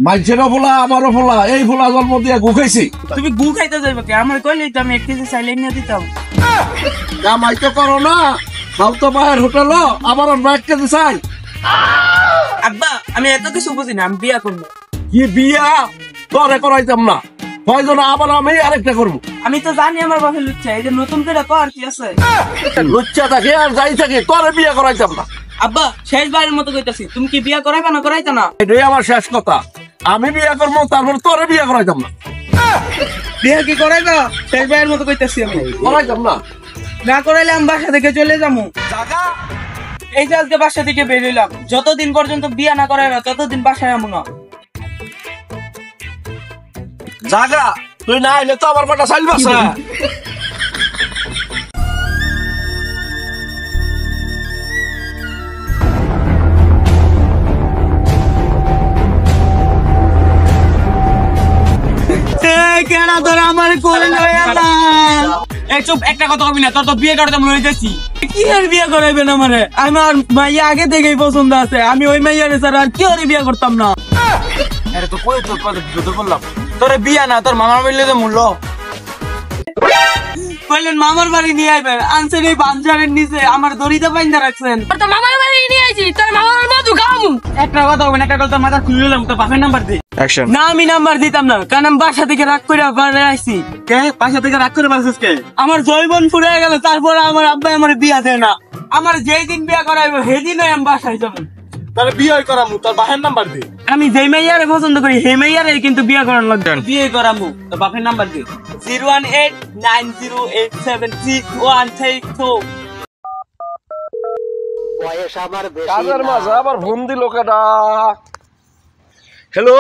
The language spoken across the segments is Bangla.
মাইজেরও ফোলা আমারও ফোলা, এই ফোলা জন্ম দিয়ে গু খাইছি। তুমি গু খাইতে যাইবা কি? আমার কইলেই তো আমি 1 কেজি চাইলে নিয়ে দিতাম। কামাই তো করো না, ফালতু মায়ের হোটেল আবার 1 কেজি চাই। আব্বা আমি এত কিছু বুঝি না, আমি বিয়া করবো। কি বিয়া? তোরে করাইতাম না, কয়জন আবার আমি আরেকটা করবো। আমি তো জানি আমার বাপের লুচ্ছা, এই যে নতুন করে কর কি আছে? লুচ্চা থাকে আর যাই থাকে, তোরে বিয়া করাইতাম না। আব্বা শেষবারের মতো কইতাছি, তুমি কি বিয়া করাইবা না করাইতা না? এটাই আমার শেষ কথা। আমি বিয়া করবো, তারপর তোরে বিয়া করাইতাম না। বিয়া কি করাইবা? শেষবারের মতো কইতাছি আমি করাইতাম না। না করাইলে আমি বাসা থেকে চলে যাবো। এই যে আজকে বাসা থেকে বেরোলাম, যতদিন পর্যন্ত বিয়া না করাইবা ততদিন বাসায় যাবো না। জাগা, তুই না আইলে তো আমার কটা চাইল বাসা। কেনা তোর আমার কোলে লয়ে আলা। এই চুপ, একটা কথা কবি না, তোর তো বিয়ে করতে লই যাচ্ছি। কি আর বিয়ে করাইবেন আমারে? আমার মাইয়া আগে থেকেই পছন্দ আছে, আমি ওই মাইয়ারে ছাড়া আর কি আর বিয়ে করতাম না। আরে তো কই তোর কথা বিরোধ করলাম, তোর বিয়া না তোর মামার বাড়িতে যে মূল্য কইলেন মামার বাড়ি নিয়ে আইবেন, আনছেন এই বাঞ্জারের নিচে আমার দড়িতে বাইন্ধা রাখছেন। তোর মামার বাড়ি নিয়ে আইছি, তোর মামার মধু খামু। একটা কথা হবে না, একটা কথা মাথা খুলে দিলাম, তোর বাপের নাম্বার দে। না আমি নাম্বার দিতাম না, কারণ আমি বাসা থেকে রাগ করে বাড়ি আইছি। কে বাসা থেকে রাগ করে বাসিস কে? আমার জৈবন ফুরে গেল, তারপরে আমার আব্বা আমার বিয়া দেয় না। আমার যেই দিন বিয়া করাইবো সেদিনই আমি বাসায় যাবো। তাহলে বিয়ে করামু, তোর বাহের নাম্বার দে। আমি যেই মাইয়ারে পছন্দ করি সেই মাইয়ারে কিন্তু বিয়া করার লাগবে। বিয়ে করামু, তোর বাপের নাম্বার দে। 01890836132। কাজের মাঝে আবার ফোন দিল কেডা? হ্যালো,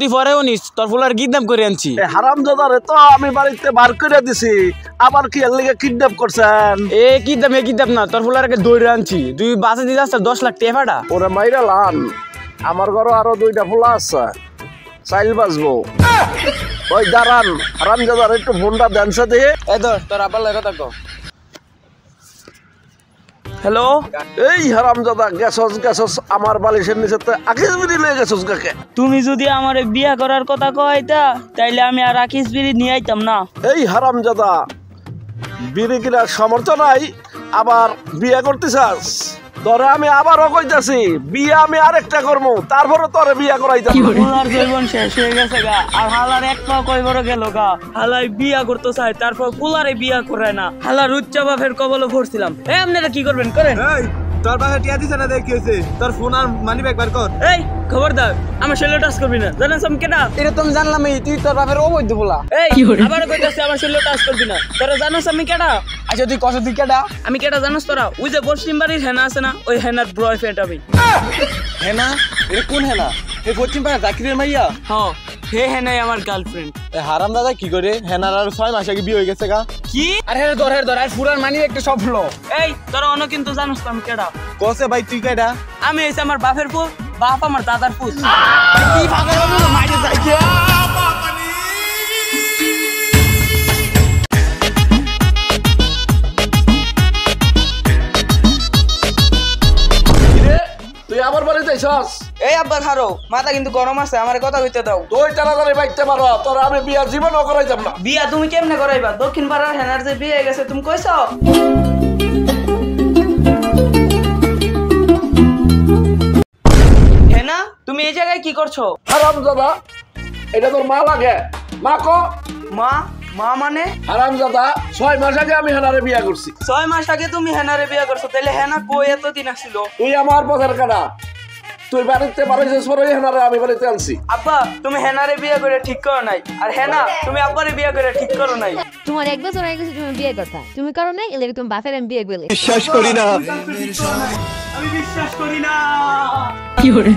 তুই পরেও নিস, তোর ফুলার কিডন্যাপ করে আনছি। হারামজাদারে তো আমি বাড়িতে বার করে দিছি, আবার কি এর লিগে কিডন্যাপ করছেন? এ কিডন্যাপ না, তোর ফুলারকে দৌড়ে আনছি। তুই বাসে দিতে আসছিস 10 লাখ টাকা ফাটা। ওরে মাইরা লান, আমার ঘরে আরো 2টা ফুলা আছে, চাইল বাজবো। ওই দাঁড়ান, হারামজাদার একটু ফোনটা দেনছে দিয়ে। এই ধর তোর আব্বার লাগে কথা কও। হ্যালো, এই হারামজাদা, গেছস আমার বালিশের নিচে আকিস বিড়ি লয়ে গেছস কাকে? তুমি যদি আমারে বিয়া করার কথা কইতা তাইলে আমি আর আকিস বিড়ি নিয়ে আইতাম না। এই হারামজাদা, বিড়ি কিনার সামর্থ্য নাই, আবার বিয়ে করতে চাস? তোরে আমি আবারও কইতাছি, বিয়ে আমি আরেকটা করবো, তারপরে তোরে বিয়ে করাইতাম। ফুলার জীবন শেষ হয়ে গেছে গা, আর হালার এক পা কইবড় গেল গা। হালাই বিয়া করতে চায়, তারপর ফুলারে বিয়া করে না। হালার উচ্চ বাপের কবলে পড়ছিলাম। এই আপনারা কি করবেন করেন। তোর বাসা টিয়া দিছে না, দেখি হয়েছে তোর ফোন আর মানি ব্যাগ বার কর। এই খবরদার, আমার শরীরে টাচ করবি না, জানেন আমি কেডা? এটা তো আমি জানলামই, তুই তোর বাপের অবৈধ বলা। এই আবার কইতাছি আমার শরীরে টাচ করবি না, তোরা জানোস আমি কেডা? আচ্ছা তুই কত তুই কেডা? আমি কেডা জানোস তোরা? ওই যে পশ্চিম বাড়ির হেনা আছে না, ওই হেনার বয়ফ্রেন্ড আমি। হেনা? এটা কোন হেনা? এই পশ্চিম পাড়া জাকিরের মাইয়া? হ্যাঁ, হে হেনাই আমার গার্লফ্রেন্ড। হারাম দাদা কি করে? হেনার আর 6 মাস আগে বিয়ে হয়ে গেছে গা। কি? আর হের ধর আর ফুরার মানি একটা সফল। এই তোরা অন্য কিন্তু জানোস তো আমি কেডা? কসে ভাই তুই কেডা? আমি হইছে আমার বাপের পুত, বাপ আমার দাদার পুত। কি পাগল হলো মাইরে যাই কে? তুই আমার বাড়িতে আইছস? এই আব্বা খারো, মাথা কিন্তু গরম আছে, আমার কথা কইতে দাও। তুই তাড়াতাড়ি বাইতে পারো, তোর আমি বিয়া জীবনও করাইতাম না। বিয়া তুমি কেমনে করাইবা? দক্ষিণ পাড়ার হেনার যে বিয়ে গেছে তুমি কইছো? হেনা, তুমি এই জায়গায় কি করছো? হারামজাদা, এটা তোর মা লাগে? মা কো। মা? মা মানে? হারামজাদা, 6 মাস আগে আমি হেনারে বিয়া করছি। 6 মাস আগে তুমি হেনারে বিয়ে করছো, তাইলে হেনা কই এতদিন আসছিল? তুই আমার পথের কাটা, তুই বাড়িতে বাড়াইছিস পরে হেনারে আমি বাড়িতে আনছি। আব্বা তুমি হেনারে বিয়ে করে ঠিক করো নাই, আর হেনা তুমি আব্বারে বিয়ে করে ঠিক করো নাই। তোমার 1 বছর হয়ে গেছে তুমি বিয়ে করতা, তুমি করো নাই, এলে তুমি বাপের আমি বিয়ে করলে। বিশ্বাস করি না। আমি বিশ্বাস করি না। কি করে?